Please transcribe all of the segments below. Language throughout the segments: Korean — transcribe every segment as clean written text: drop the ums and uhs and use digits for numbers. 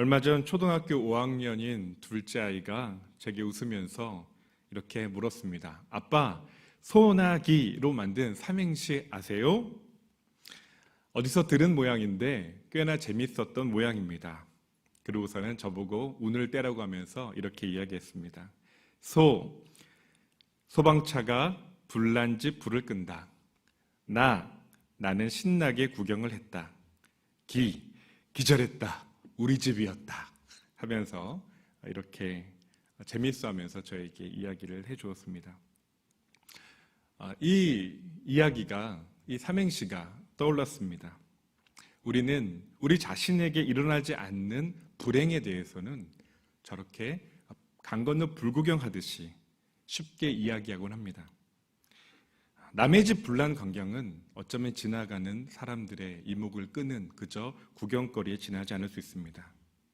얼마 전 초등학교 5학년인 둘째 아이가 제게 웃으면서 이렇게 물었습니다. 아빠, 소나기로 만든 삼행시 아세요? 어디서 들은 모양인데 꽤나 재밌었던 모양입니다. 그러고서는 저보고 운을 떼라고 하면서 이렇게 이야기했습니다. 소방차가 불난 집 불을 끈다. 나는 신나게 구경을 했다. 기절했다. 우리 집이었다. 하면서 이렇게 재밌어 하면서 저에게 이야기를 해주었습니다. 이 이야기가, 이 삼행시가 떠올랐습니다. 우리는 우리 자신에게 일어나지 않는 불행에 대해서는 저렇게 강 건너 불구경하듯이 쉽게 이야기하곤 합니다. 남의 집 불난 광경은 어쩌면 지나가는 사람들의 이목을 끄는 그저 구경거리에 지나지 않을 수 있습니다.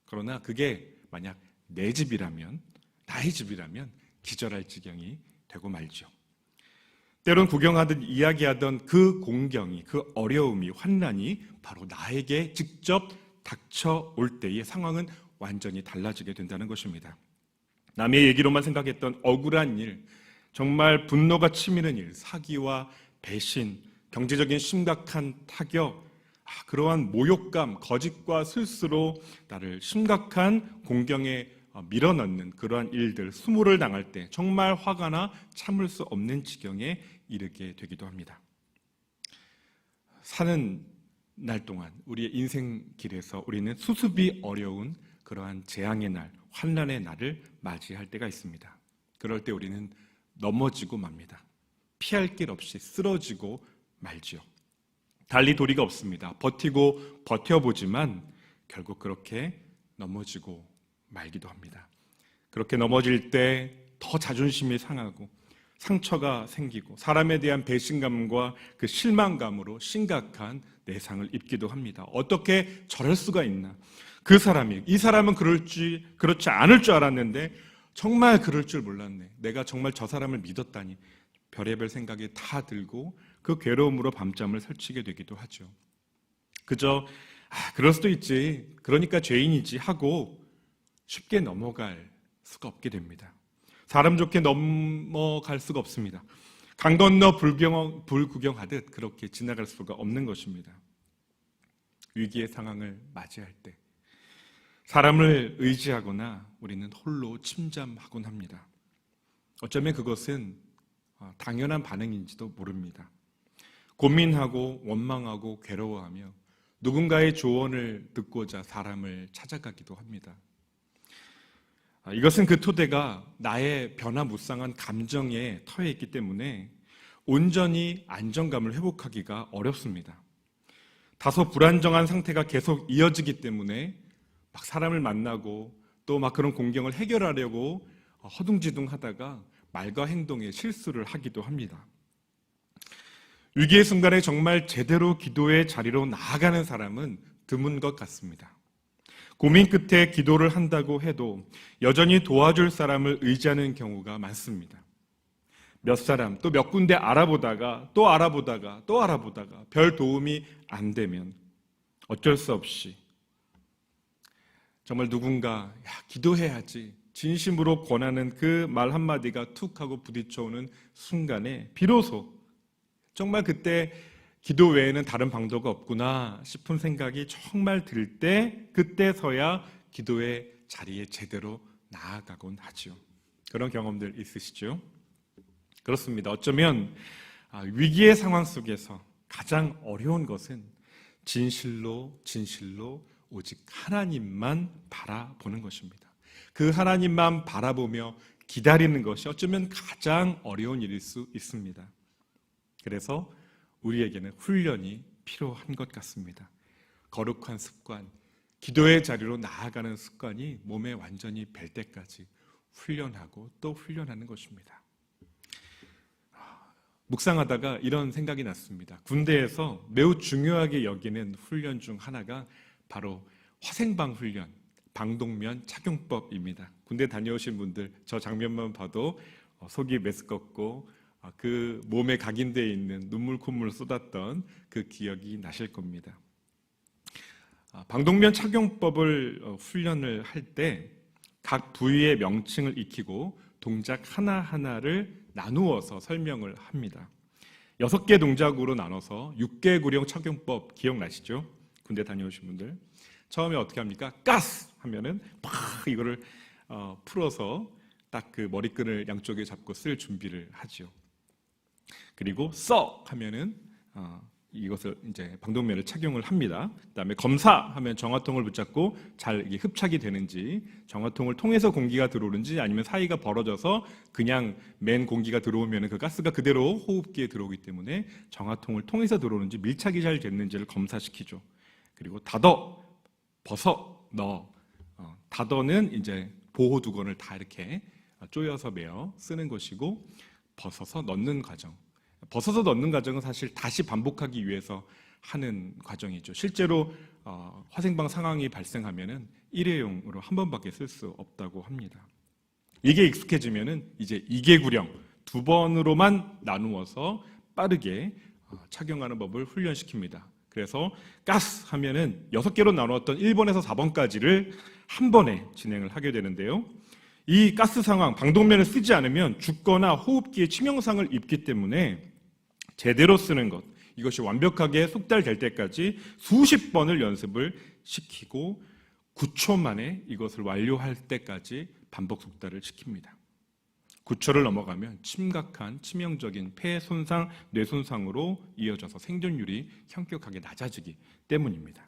그러나 그게 만약 내 집이라면, 나의 집이라면 기절할 지경이 되고 말죠. 때론 구경하듯 이야기하던 그 공경이, 그 어려움이, 환난이 바로 나에게 직접 닥쳐올 때의 상황은 완전히 달라지게 된다는 것입니다. 남의 얘기로만 생각했던 억울한 일, 정말 분노가 치미는 일, 사기와 배신, 경제적인 심각한 타격, 그러한 모욕감, 거짓과 술수로 나를 심각한 공경에 밀어넣는 그러한 일들, 수모를 당할 때 정말 화가 나 참을 수 없는 지경에 이르게 되기도 합니다. 사는 날 동안 우리의 인생길에서 우리는 수습이 어려운 그러한 재앙의 날, 환난의 날을 맞이할 때가 있습니다. 그럴 때 우리는 넘어지고 맙니다. 피할 길 없이 쓰러지고 말지요. 달리 도리가 없습니다. 버티고 버텨보지만 결국 그렇게 넘어지고 말기도 합니다. 그렇게 넘어질 때 더 자존심이 상하고 상처가 생기고 사람에 대한 배신감과 그 실망감으로 심각한 내상을 입기도 합니다. 어떻게 저럴 수가 있나? 이 사람은 그렇지 않을 줄 알았는데 정말 그럴 줄 몰랐네. 내가 정말 저 사람을 믿었다니. 별의별 생각이 다 들고 그 괴로움으로 밤잠을 설치게 되기도 하죠. 그저 그럴 수도 있지, 그러니까 죄인이지 하고 쉽게 넘어갈 수가 없게 됩니다. 사람 좋게 넘어갈 수가 없습니다. 강 건너 불구경하듯 그렇게 지나갈 수가 없는 것입니다. 위기의 상황을 맞이할 때 사람을 의지하거나 우리는 홀로 침잠하곤 합니다. 어쩌면 그것은 당연한 반응인지도 모릅니다. 고민하고 원망하고 괴로워하며 누군가의 조언을 듣고자 사람을 찾아가기도 합니다. 이것은 그 토대가 나의 변화무쌍한 감정에 터에 있기 때문에 온전히 안정감을 회복하기가 어렵습니다. 다소 불안정한 상태가 계속 이어지기 때문에 막 사람을 만나고 또 막 그런 공경을 해결하려고 허둥지둥 하다가 말과 행동에 실수를 하기도 합니다. 위기의 순간에 정말 제대로 기도의 자리로 나아가는 사람은 드문 것 같습니다. 고민 끝에 기도를 한다고 해도 여전히 도와줄 사람을 의지하는 경우가 많습니다. 몇 사람, 또 몇 군데 알아보다가 별 도움이 안 되면 어쩔 수 없이 정말 누군가 기도해야지 진심으로 권하는 그 말 한마디가 툭 하고 부딪혀오는 순간에 비로소 정말 그때 기도 외에는 다른 방도가 없구나 싶은 생각이 정말 들 때 그때서야 기도의 자리에 제대로 나아가곤 하죠. 그런 경험들 있으시죠? 그렇습니다. 어쩌면 위기의 상황 속에서 가장 어려운 것은 진실로 오직 하나님만 바라보는 것입니다. 그 하나님만 바라보며 기다리는 것이 어쩌면 가장 어려운 일일 수 있습니다. 그래서 우리에게는 훈련이 필요한 것 같습니다. 거룩한 습관, 기도의 자리로 나아가는 습관이 몸에 완전히 뵐 때까지 훈련하고 또 훈련하는 것입니다. 묵상하다가 이런 생각이 났습니다. 군대에서 매우 중요하게 여기는 훈련 중 하나가 바로 화생방 훈련, 방독면 착용법입니다. 군대 다녀오신 분들 저 장면만 봐도 속이 메스껍고 그 몸에 각인되어 있는 눈물 콧물 쏟았던 그 기억이 나실 겁니다. 방독면 착용법을 훈련을 할 때 각 부위의 명칭을 익히고 동작 하나하나를 나누어서 설명을 합니다. 6개 동작으로 나눠서 6개구령 착용법 기억나시죠? 군대 다녀오신 분들. 처음에 어떻게 합니까? 가스! 하면은 팍 이거를 풀어서 딱 그 머리끈을 양쪽에 잡고 쓸 준비를 하죠. 그리고 써! 하면은 이것을 이제 방독면을 착용을 합니다. 그다음에 검사하면 정화통을 붙잡고 잘 이게 흡착이 되는지, 정화통을 통해서 공기가 들어오는지 아니면 사이가 벌어져서 그냥 맨 공기가 들어오면 그 가스가 그대로 호흡기에 들어오기 때문에 정화통을 통해서 들어오는지 밀착이 잘 됐는지를 검사시키죠. 그리고 닫어, 벗어, 넣어. 닫어는 이제 보호 두건을 다 이렇게 쪼여서 매어 쓰는 것이고, 벗어서 넣는 과정. 벗어서 넣는 과정은 사실 다시 반복하기 위해서 하는 과정이죠. 실제로 화생방 상황이 발생하면은 일회용으로 한 번밖에 쓸 수 없다고 합니다. 이게 익숙해지면은 이제 2개구령 2번으로만 나누어서 빠르게 착용하는 법을 훈련시킵니다. 그래서 가스 하면은 6개로 나누었던 1번에서 4번까지를 한 번에 진행을 하게 되는데요. 이 가스 상황, 방독면을 쓰지 않으면 죽거나 호흡기에 치명상을 입기 때문에 제대로 쓰는 것, 이것이 완벽하게 숙달될 때까지 수십 번을 연습을 시키고 9초 만에 이것을 완료할 때까지 반복 숙달을 시킵니다. 9초를 넘어가면 심각한 치명적인 폐 손상, 뇌 손상으로 이어져서 생존율이 현격하게 낮아지기 때문입니다.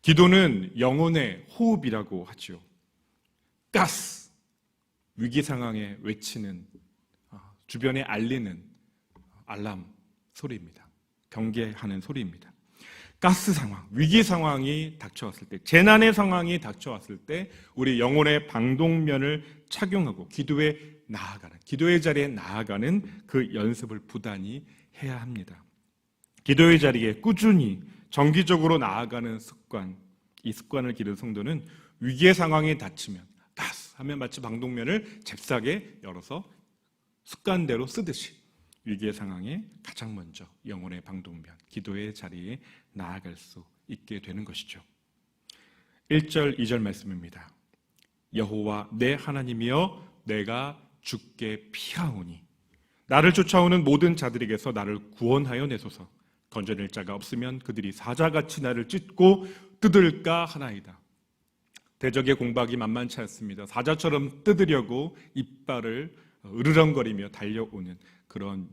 기도는 영혼의 호흡이라고 하죠. 가스! 위기 상황에 외치는, 주변에 알리는 알람 소리입니다. 경계하는 소리입니다. 가스 상황, 위기 상황이 닥쳐왔을 때, 재난의 상황이 닥쳐왔을 때 우리 영혼의 방독면을 착용하고 기도에 나아가는, 기도의 자리에 나아가는 그 연습을 부단히 해야 합니다. 기도의 자리에 꾸준히 정기적으로 나아가는 습관, 이 습관을 기르는 성도는 위기의 상황에 닥치면 가스 하면 마치 방독면을 잽싸게 열어서 습관대로 쓰듯이 위기의 상황에 가장 먼저 영혼의 방독면, 기도의 자리에 나아갈 수 있게 되는 것이죠. 1절, 2절 말씀입니다. 여호와 내 하나님이여 내가 주께 피하오니 나를 쫓아오는 모든 자들에게서 나를 구원하여 내소서. 건져낼 자가 없으면 그들이 사자같이 나를 찢고 뜯을까 하나이다. 대적의 공박이 만만치 않습니다. 사자처럼 뜯으려고 이빨을 으르렁거리며 달려오는 그런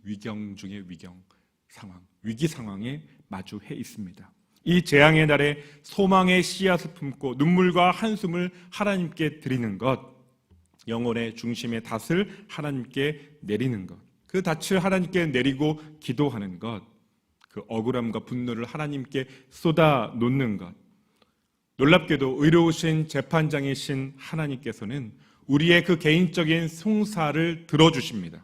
위경 중의 위경 상황, 위기 상황에 마주해 있습니다. 이 재앙의 날에 소망의 씨앗을 품고 눈물과 한숨을 하나님께 드리는 것, 영혼의 중심의 닷을 하나님께 내리는 것, 그 닻을 하나님께 내리고 기도하는 것, 그 억울함과 분노를 하나님께 쏟아 놓는 것. 놀랍게도 의로우신 재판장이신 하나님께서는 우리의 그 개인적인 송사를 들어주십니다.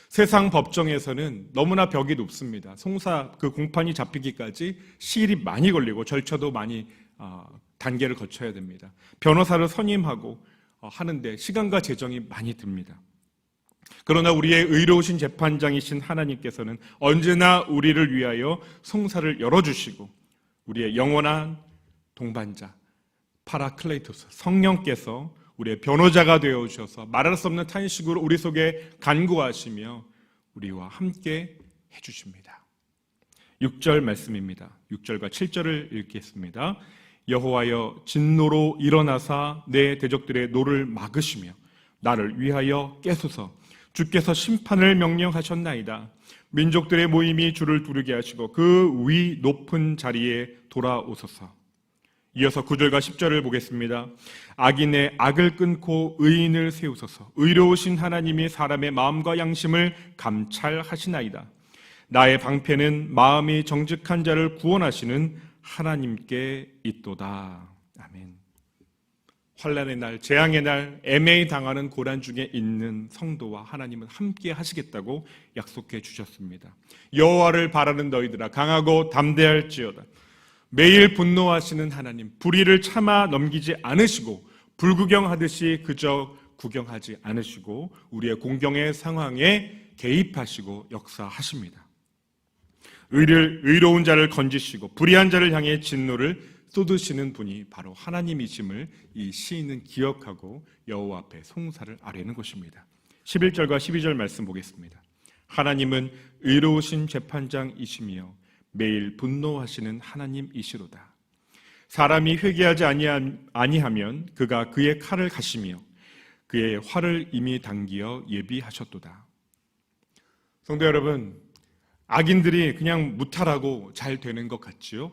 세상 법정에서는 너무나 벽이 높습니다. 송사 그 공판이 잡히기까지 시일이 많이 걸리고 절차도 많이 단계를 거쳐야 됩니다. 변호사를 선임하고 하는데 시간과 재정이 많이 듭니다. 그러나 우리의 의로우신 재판장이신 하나님께서는 언제나 우리를 위하여 송사를 열어주시고 우리의 영원한 동반자 파라클레이토스 성령께서 우리의 변호자가 되어주셔서 말할 수 없는 탄식으로 우리 속에 간구하시며 우리와 함께 해주십니다. 6절 말씀입니다. 6절과 7절을 읽겠습니다. 여호와여 진노로 일어나사 내 대적들의 노를 막으시며 나를 위하여 깨소서. 주께서 심판을 명령하셨나이다. 민족들의 모임이 주를 두르게 하시고 그 위 높은 자리에 돌아오소서. 이어서 9절과 10절을 보겠습니다. 악인의 악을 끊고 의인을 세우소서. 의로우신 하나님이 사람의 마음과 양심을 감찰하시나이다. 나의 방패는 마음이 정직한 자를 구원하시는 하나님께 있도다. 아멘. 환난의 날, 재앙의 날, 애매히 당하는 고난 중에 있는 성도와 하나님은 함께 하시겠다고 약속해 주셨습니다. 여호와를 바라는 너희들아 강하고 담대할지어다. 매일 분노하시는 하나님, 불의를 참아 넘기지 않으시고 불구경하듯이 그저 구경하지 않으시고 우리의 공경의 상황에 개입하시고 역사하십니다. 의로운 자를 건지시고 불의한 자를 향해 진노를 쏟으시는 분이 바로 하나님이심을 이 시인은 기억하고 여호와 앞에 송사를 아뢰는 것입니다. 11절과 12절 말씀 보겠습니다. 하나님은 의로우신 재판장이시며 매일 분노하시는 하나님이시로다. 사람이 회개하지 아니하면 그가 그의 칼을 가시며 그의 활을 이미 당기어 예비하셨도다. 성도 여러분, 악인들이 그냥 무탈하고 잘 되는 것 같지요?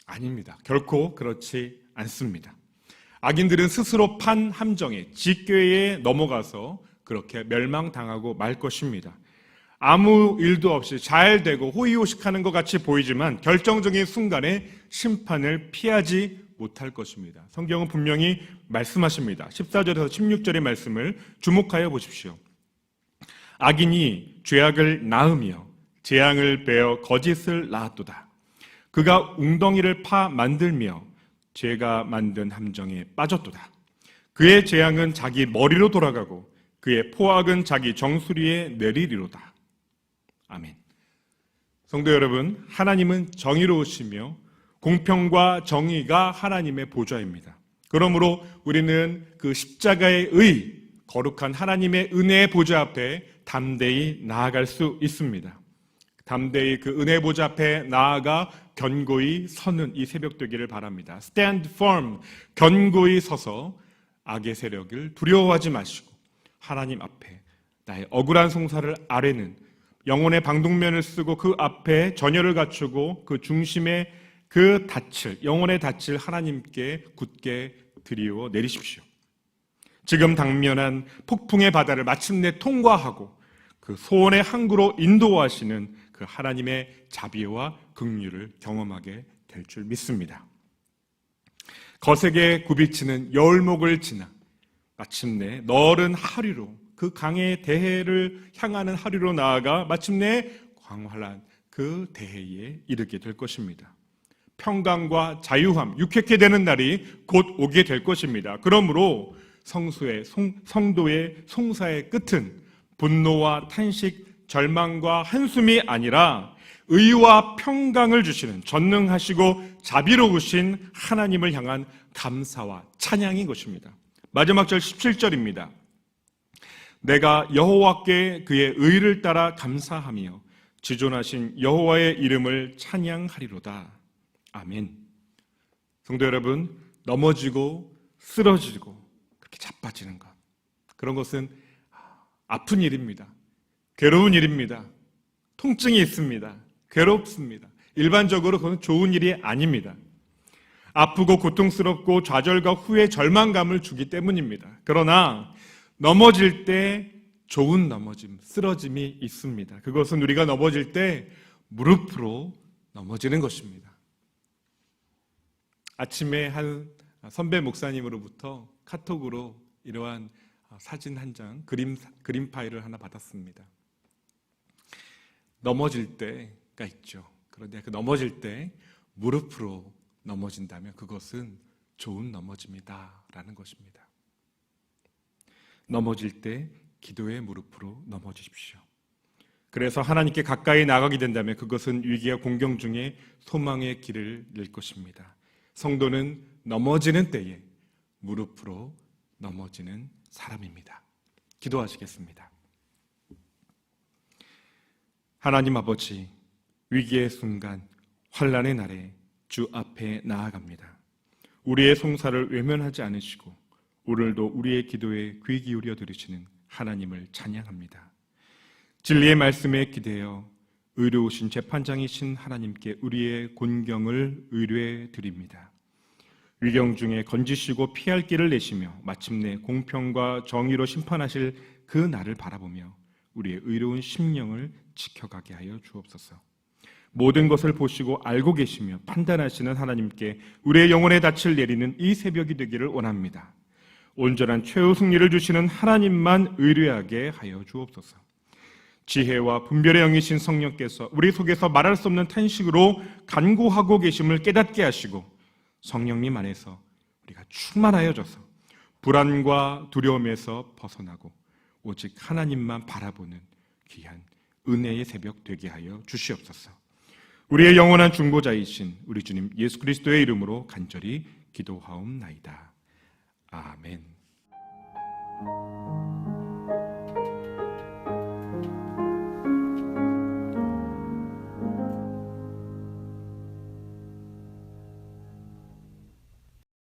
아닙니다. 결코 그렇지 않습니다. 악인들은 스스로 판 함정에 직궤에 넘어가서 그렇게 멸망당하고 말 것입니다. 아무 일도 없이 잘 되고 호의호식하는 것 같이 보이지만 결정적인 순간에 심판을 피하지 못할 것입니다. 성경은 분명히 말씀하십니다. 14절에서 16절의 말씀을 주목하여 보십시오. 악인이 죄악을 낳으며 재앙을 베어 거짓을 낳았도다. 그가 웅덩이를 파 만들며 죄가 만든 함정에 빠졌도다. 그의 재앙은 자기 머리로 돌아가고 그의 포악은 자기 정수리에 내리리로다. 아멘. 성도 여러분, 하나님은 정의로우시며 공평과 정의가 하나님의 보좌입니다. 그러므로 우리는 그 십자가의 의, 거룩한 하나님의 은혜의 보좌 앞에 담대히 나아갈 수 있습니다. 담대히 그 은혜 보좌 앞에 나아가 견고히 서는 이 새벽 되기를 바랍니다. Stand firm, 견고히 서서 악의 세력을 두려워하지 마시고 하나님 앞에 나의 억울한 송사를 아뢰는 영혼의 방독면을 쓰고 그 앞에 전열을 갖추고 그 중심에 그 닻을, 영혼의 닻을 하나님께 굳게 들이워 내리십시오. 지금 당면한 폭풍의 바다를 마침내 통과하고 그 소원의 항구로 인도하시는 그 하나님의 자비와 긍휼을 경험하게 될 줄 믿습니다. 거세게 굽이치는 여울목을 지나 마침내 너른 하류로, 그 강의 대해를 향하는 하류로 나아가 마침내 광활한 그 대해에 이르게 될 것입니다. 평강과 자유함, 유쾌케 되는 날이 곧 오게 될 것입니다. 그러므로 성도의 송사의 끝은 분노와 탄식, 절망과 한숨이 아니라 의와 평강을 주시는 전능하시고 자비로우신 하나님을 향한 감사와 찬양인 것입니다. 마지막 절 17절입니다. 내가 여호와께 그의 의를 따라 감사하며 지존하신 여호와의 이름을 찬양하리로다. 아멘. 성도 여러분, 넘어지고 쓰러지고 그렇게 자빠지는 것, 그런 것은 아픈 일입니다. 괴로운 일입니다. 통증이 있습니다. 괴롭습니다. 일반적으로 그건 좋은 일이 아닙니다. 아프고 고통스럽고 좌절과 후회, 절망감을 주기 때문입니다. 그러나 넘어질 때 좋은 넘어짐, 쓰러짐이 있습니다. 그것은 우리가 넘어질 때 무릎으로 넘어지는 것입니다. 아침에 한 선배 목사님으로부터 카톡으로 이러한 사진 한 장, 그림 파일을 하나 받았습니다. 넘어질 때가 있죠. 그런데 그 넘어질 때 무릎으로 넘어진다면 그것은 좋은 넘어짐이다라는 것입니다. 넘어질 때 기도의 무릎으로 넘어지십시오. 그래서 하나님께 가까이 나가게 된다면 그것은 위기와 공경 중에 소망의 길을 낼 것입니다. 성도는 넘어지는 때에 무릎으로 넘어지는 사람입니다. 기도하시겠습니다. 하나님 아버지, 위기의 순간, 환난의 날에 주 앞에 나아갑니다. 우리의 송사를 외면하지 않으시고 오늘도 우리의 기도에 귀 기울여 들으시는 하나님을 찬양합니다. 진리의 말씀에 기대어 의로우신 재판장이신 하나님께 우리의 곤경을 의뢰 드립니다. 위경 중에 건지시고 피할 길을 내시며 마침내 공평과 정의로 심판하실 그 날을 바라보며 우리의 의로운 심령을 지켜가게 하여 주옵소서. 모든 것을 보시고 알고 계시며 판단하시는 하나님께 우리의 영혼의 닻을 내리는 이 새벽이 되기를 원합니다. 온전한 최후 승리를 주시는 하나님만 의뢰하게 하여 주옵소서. 지혜와 분별의 영이신 성령께서 우리 속에서 말할 수 없는 탄식으로 간구하고 계심을 깨닫게 하시고 성령님 안에서 우리가 충만하여져서 불안과 두려움에서 벗어나고 오직 하나님만 바라보는 귀한 은혜의 새벽 되게 하여 주시옵소서. 우리의 영원한 중보자이신 우리 주님 예수 그리스도의 이름으로 간절히 기도하옵나이다. 아멘.